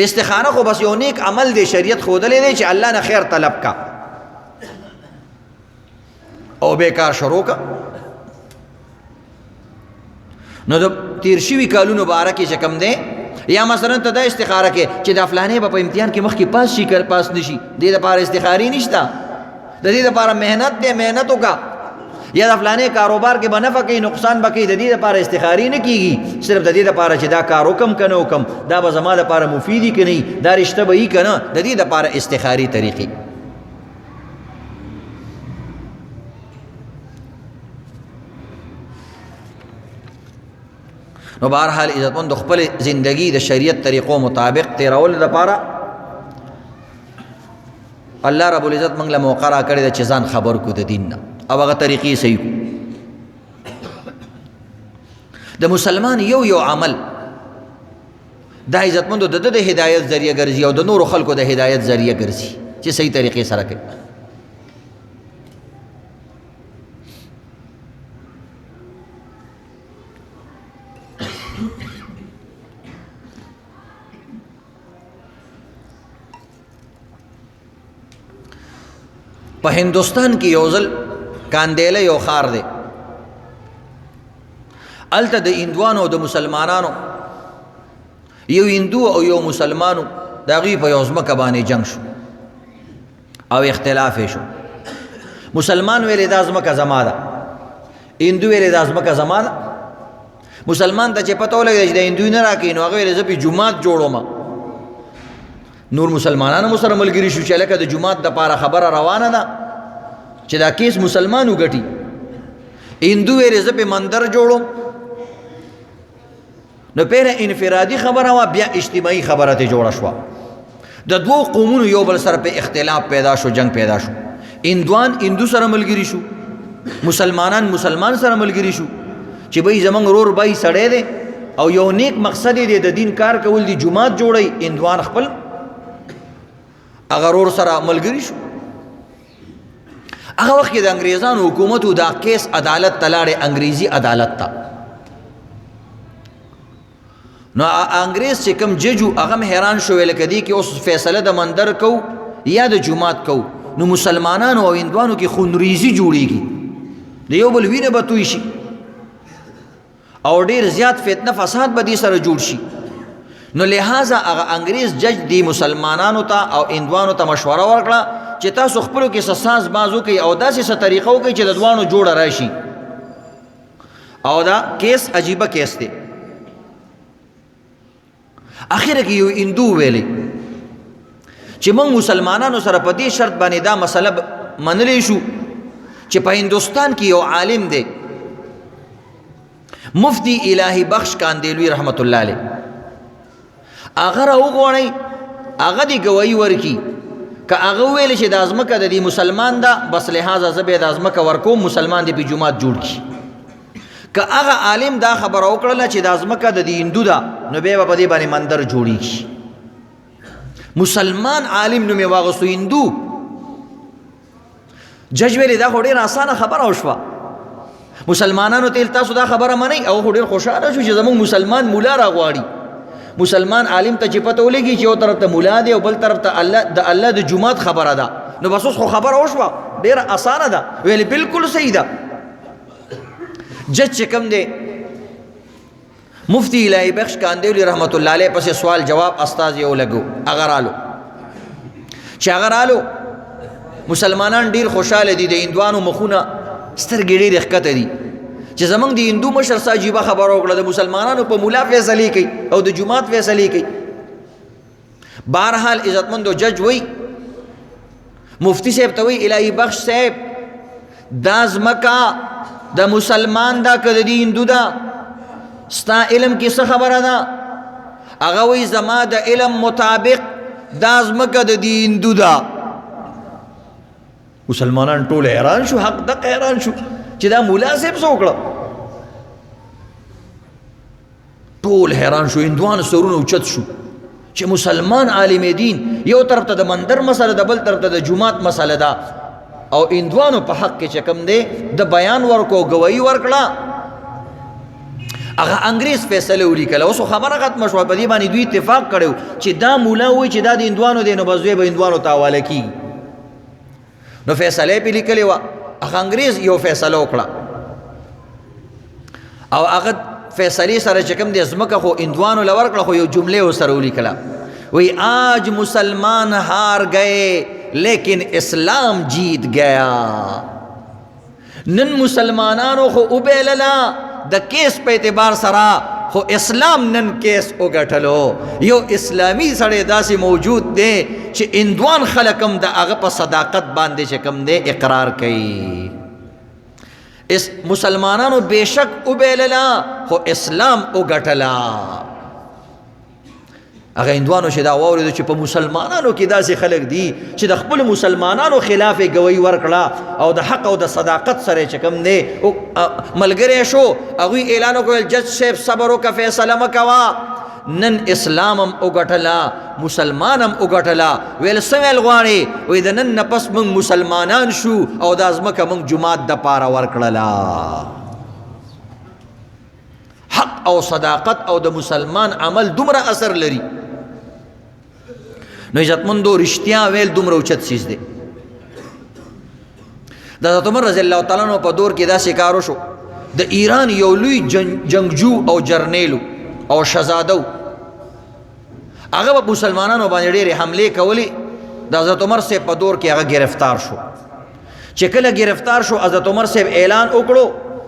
استخاره خو بس یو نیک عمل دی، شریعت ښودلی دی چې الله نه خیر طلب کا او بیکار شروع کا. نو د تیر شوي کالونو باره کې چې کوم دی، یا مثلا ته دا استخاره کې چې د فلانې به په امتحان کې مخکې پاس شي که پاس نشي، دې دپاره استخارې نشته، د دې دپاره محنت دی، محنت وکړه. یا د فلانې کاروبار کې به نفع کوي نقصان به کوي، د دې دپاره استخارې نه کېږي، صرف د دې دپاره چې دا کار وکم که نه وکم، دا به زما دپاره مفید وي که نه، دا رشته به وي که نه، د دې دپاره استخاري طریقې. نو بهرحال عزتمند د خپل زندگی د شریعت طریقو مطابق تیرولو دپاره الله رب العزت موږ له موقع راکړې ده چې ځان خبر کړو د دین نه او هغه طریقې صحیح کړو. د مسلمان یو عمل دا عزتمندو د د هدایت ذریعه ګرځي او د نورو خلکو د هدایت ذریعه ګرځي چې صحیح طریقې سره کوي. په هندوستان کې یو ځل کاندیله یو ښار دی، هلته د هندوانو او د مسلمانانو، یو هندو او یو مسلمانو د هغوی په یو ځمکه باندې جنګ شو او اختلاف یې شو. مسلمان ویلې دا ځمکه زما ده، هندو ویلې دا ځمکه زما ده. مسلمان ته چې پته ولګېده چې د هندوی نه راکوي، نو هغه ویلې زه پې جومات جوړوم. نور مسلمانانو مو سره ملګري شو چې لکه د جومات دپاره خبره روانه ده چې دا کیس مسلمان وګټي. هندو ویلې زه پې مندر جوړوم. نو پیره انفرادي خبره وه، بیا اجتماعي خبره ترې جوړه شوه. د دوو قومونو یو بل سره په اختلاف پیدا شو، جنگ پیدا شو. هندوان هندو سره ملګري شو، مسلمانان مسلمان سره ملګري شو چې بھئی زمونږ ورور بھئی سړی دی او یو نیک مقصد دی د دین کار کول دی، جومات جوړی. هندوان خپل هغه ورور سره ملګري شو. هغه وخت کې د انګریزانو حکومتو دا کیس عدالت ته لاړې، انګریزي عدالت ته. نو انګریز چې کوم ججو هغه هم حیران شو، ویل که دې کې اوس فیصله د مندر کو یا د جومات کو، نو مسلمانانو او هندوانو کې خونریزي جوړیږي، د یو بل وینه به توی شي او ډیر زیات فتنه فساد به دې سره جوړ شي. نو لہذا هغه انګریز جج دی مسلمانانو ته او هندوانو ته مشوره ورکړه چې تاسو خپلو کې څه ساز باز وکړئ او داسې څه طریقه وکړئ چې د دواړو جوړه راشي. او دا کیس عجیبه کیس دی. اخره کې یو هندو ویلی چې موږ مسلمانانو سره په دې شرط باندې دا مسله منلی شو چې په هندوستان کې یو عالم دی، مفتی الهی بخش کاندیلوی رحمت الله علیه، هغه راوغواړئ، هغه دې ګواهي ورکړي. که هغه وویل چې دا ځمکه د دې مسلمان ده، بس لہذا زه به دا ځمکه ورکوم، مسلمان دې په جومات جوړ کړي. که هغه عالم دا خبره وکړله چې دا ځمکه د دې هندو ده، نو بیا به په دې باندې مندر جوړېږي. مسلمان عالم نوم یې واغوستو، هندو. جج ویلې دا خو ډېره اسانه خبره وشوه، مسلمانانو ته تاسو دا خبره منئ. او خو ډېر خوشحاله شو چې زموږ مسلمان مولا راغواړي. مسلمان عالم ته چې پته ولګي چې یو طرف ته مولا دی او بل طرف ته الله د جومات خبره ده، نو بس اوس خو خبره وشوه، ډېره اسانه ده. ویلې بالکل صحیح ده. جج چې کوم دی مفتی الهی بخش کاندیلوی رحمت الله علیه پسې سوال جواب استاذ یې ولګو، هغه رالو چې هغه رالو مسلمانان ډیر خوشاله دي، د هندوانو مخونه سترګې ډېرې ښکته دي چې زمونږ د هندو مشر څه عجیبه خبره وکړه، د مسلمانانو په مولا فیصلې کوي او د جومات فیصلې کوي. بهرحال عزتمندو جج وی مفتی صاحب ته وی الهي بخش صاحب دا ځمکه د مسلمان دا که د دې هندو ده، ستا علم کې څه خبره ده؟ هغه وی زما د علم مطابق دا ځمکه د دې هندو ده. مسلمانان ټول حیران شو، حق دق حیران شو چې دا مولا صاحب څه وکړه. ټول حیران شو، هندوان سرونه اوچت شو چې مسلمان عالم دین یو طرف ته د مندر مسله ده، بل طرف ته د جومات مسله ده، او هندوانو په حق کې چې کوم دی د بیان ورکو گواهی ورکړه. هغه انګریز فیصله ولیکله. اوس خبره ختمه شوه، په دې باندې دوی اتفاق کړی چې دا مولا وایي چې دا د هندوانو دی، نو بس دوی به هندوانو ته حواله کېږي. نو فیصله یې پې لیکلې وه. هغه انګریز یو فیصله وکړه او هغه فیصلې سره چې کوم دی ځمکه خو هندوانو له ورکړه، خو یو جملې ورسره ولیکله، وی آج مسلمان ہار گئے لیکن اسلام جیت گیا. نن مسلمانانو خو وبیلله د کیس په اعتبار سره، خو اسلام نن کیس وګټلو. یو اسلامی سړی داسې موجود دی چې هندوان خلک هم د هغه په صداقت باندې چې کوم دی اقرار کوي. مسلمانانو بیشک وبیلله خو اسلام وګټله. هغه هندوانو چې دا واورېدو چې په مسلمانانو کې داسې خلک دي چې د خپلو مسلمانانو خلاف یې ګواهي ورکړه او د حق او د صداقت سره چې کوم دی ملګری شو، هغوی اعلان وکړل جج صاحب صبر وکړه، فیصله مه کوه. نن اسلام هم وګټله، مسلمان هم وګټله. ویل څه ویل غواړې؟ وایي د نن نه پس موږ مسلمانان شو او دا ځمکه موږ جومات دپاره ورکړله. حق او صداقت او د مسلمان عمل دومره اثر لري. نو عزتمندو رښتیا ویل دومره اوچت څیز دی. د حضرت عمر رضی الله تعالی عنہ په دور کې داسې کار وشو. د ایران یو لوی جنگجو او جرنیلو او شهزاده هغه په مسلمانانو باندې ډېرې حملې کولې. د حضرت عمر صاحب په دور کې هغه گرفتار شو. چې کله گرفتار شو، حضرت عمر صاحب اعلان وکړو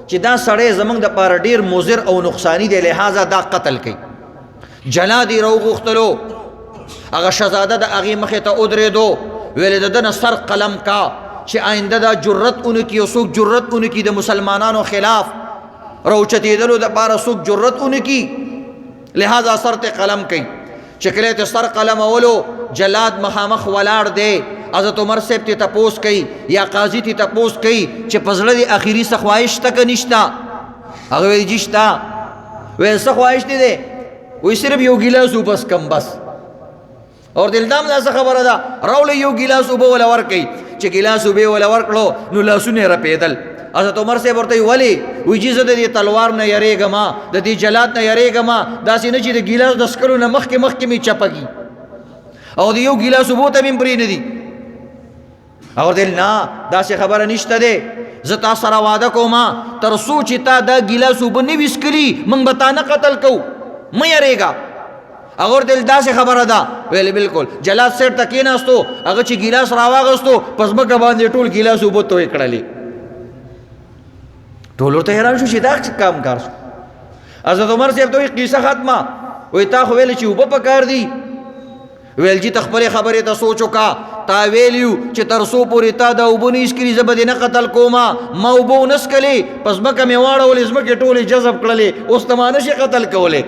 چې دا سړی زمونږ دپاره ډېر مضر او نقصانی دی، لہذا دا قتل کوي. جلاد یې راوغوښتلو، هغه شهزاده د هغې مخې ته ودرېدو، ویل د ده نه سر قلم کا چې آینده دا جرت ونکي او څوک جرت ونکي د مسلمانانو خلاف راوچتېدلو دپاره څوک جرت ونکي، لہذا سر ته قلم کوي. چې کله ته سر قلمولو، جلاد مخامخ ولاړ دی. حضرت عمر صاحب ته تپوس کوي یا قاضي ته تپوس کوي چې په زړه دې اخري څه خواهش شته که نشته؟ هغه ویل جي شته. ویل څه خواهش دې دی؟ وایي صرف یو ګیلاس اوبه څکم بس. اور دلدام دا څه خبره ده؟ راوړئ یو ګیلاس اوبه وله ورکوي. چې ګیلاس اوبه وله ورکړو نو لاسونه یې رپېدل. حضرت عمر صاحب ورته ولې؟ وایي جي زه د دې تلوار نه یریږم، د دې جلاد نه یریږم، داسې نه چې د ګیلاس د څکلو نه مخکې مې چپکي او د یو ګیلاس اوبو ته مې پرې نه دي. او ورته نه داسې خبره نشته دی، زه تا سره واده کوم تر څو چې تا دا ګیلاس اوبه نه وي څکلي موږ به تا نه قتل کوو، مه یریږه. هغه ورته داسې خبره ده؟ ویل بالکل. جلاد صاحب ته کېناستو، هغه چې ګیلاس راواغستو په ځمکه باندې ټول ګیلاس اوبه توی کړلې. ټول ورته حیران شو چې دا کام کار شو. حضرت عمر صاحب ته وایي قصه ختمه. وایي تا خو ویل چې اوبه پکار دي. ویل جي ته خپلې خبرې ته سوچ وکړه، تا ویلیو چې تر څو پورې تا دا اوبه نه ایسکري زه به دې نه قتل کومه. ما اوبه ونه څکلې، په ځمکه مې واړولې، ځمکې ټولې جذب کړلې، اوس ته ما نشي قتل کولی.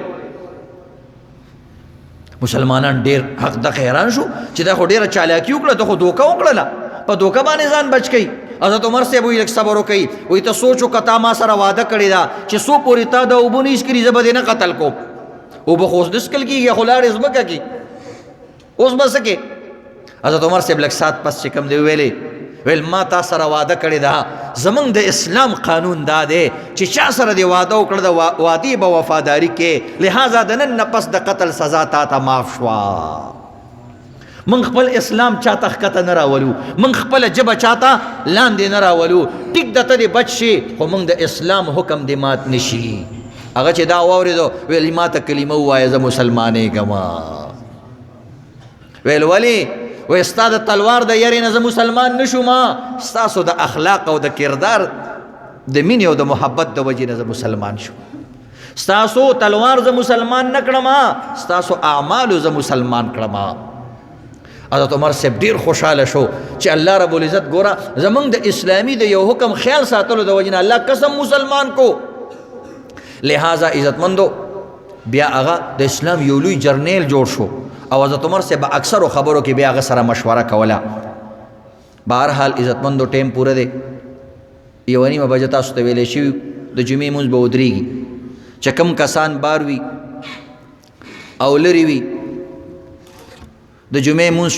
مسلمانان ډېر حق دغه حیران شو چې دا خو ډېره چالاکي وکړه، ته خو دوکه وکړله، په دوکه باندې ځان بچ کوي. حضرت عمر صاحب وایي لږ صبر وکوي. وایي ته سوچ وکړه تا ما سره واده کړې ده چې څو پورې تا دا اوبه نه ایسکري زه به دې نه قتل کوم. اوبه خو اوس نه څکل کېږي، خو لاړې ځمکه کې، اوس به څه کې؟ حضرت عمر صاحب لږ سات پس چې کوم دی ویلې، ویل ما تا سره واده کړې ده، زمونږ د اسلام قانون دا دی چې چا سره دې واده وکړه د وادي به وفاداري کې، لہذا د نن نه پس د قتل سزا تا ته معاف شوه. من خپل اسلام چاته ښکته نه راولو، من خپله ژبه چاته لاندې نه راولو. ټیک د ته دې بچ شي خو موږ د اسلام حکم دې مات نشي. هغه چې دا واورېدو ویل ما ته کلمه ووایه زه مسلمانېږم. ویل ولې؟ وایي ستا د تلوار د یارې نه زه مسلمان نه شوم، ستاسو د اخلاق او د کردار د مینې او د محبت د وجې نه زه مسلمان شوم. ستاسو تلوار زه مسلمان نه کړم، ستاسو اعمالو زه مسلمان کړم. حضرت عمر صاحب ډیر خوشحاله شو چې الله رب العزت ګوره زمونږ د اسلامي د یو حکم خیال ساتلو د وجې نه الله قسم مسلمان کو. لہذا عزتمندو بیا هغه د اسلام یو لوی جرنیل جوړ شو او حضرت عمر صاحب اکثرو خبرو کې بیا هغه سره مشوره کوله. بهرحال عزتمندو ټیم پوره دی، 1:30 بجه تاسو ته ویلی شوي د جمعې مونځ به ودرېږي. چې کم کسان بار وي او لرې وي د جمعې مونځ